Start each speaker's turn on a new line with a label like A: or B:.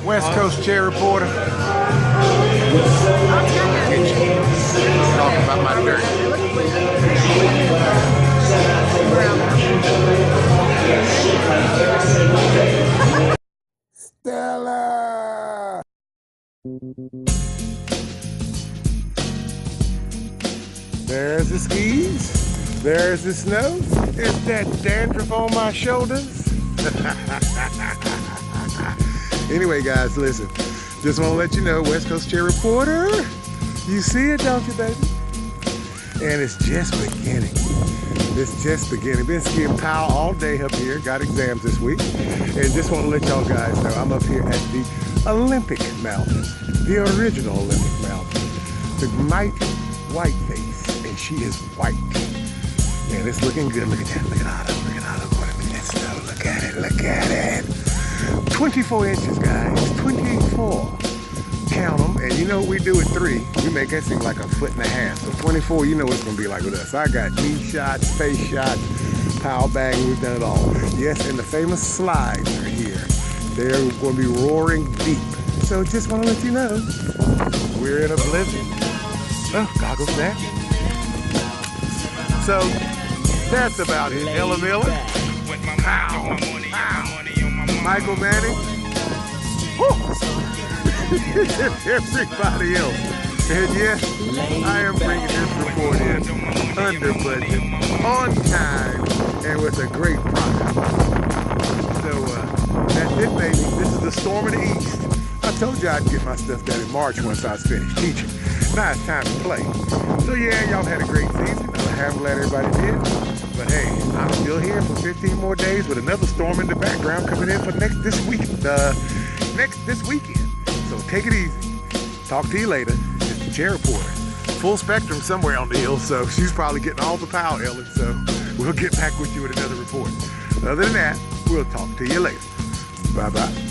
A: West Coast Chair Reporter. Talking about my dirt. Stella! There's the skis. There's the snow. Is that dandruff on my shoulders? Anyway, guys, listen. Just want to let you know, West Coast Chair Reporter. You see it, don't you, baby? And it's just beginning. It's just beginning. Been skiing POW all day up here. Got exams this week. And just want to let y'all guys know, I'm up here at the Olympic Mountain. The original Olympic Mountain. The mighty Whiteface. And she is white. And it's looking good. Look at that. Look at Autumn. Look at Autumn. Look at that snow. Look at it. Look at it. 24 inches, guys. 24. Count them. And you know what we do at 3? We make that seem like a 1.5 feet. So 24, you know what it's going to be like with us. I got knee shots, face shots, power bang. We've done it all. Yes, and the famous slides are here. They're going to be roaring deep. So just want to let you know, we're in oblivion. Oh, goggles there. So that's about it. Ella Miller. Pow. Pow. Michael Manning. Everybody else. And yes, I am bringing this report in under budget, on time, and with a great product. So that's it, baby. This is the storm of the East. I told you I'd get my stuff done in March once I was finished teaching. Now it's time to play. So yeah, y'all had a great season. I'm glad everybody did. But hey, I'm still here for 15 more days with another storm in the background coming in for this weekend. So take it easy. Talk to you later. It's the Chair Reporter. Full spectrum somewhere on the hill, so she's probably getting all the power, Ellen. So we'll get back with you with another report. Other than that, we'll talk to you later. Bye-bye.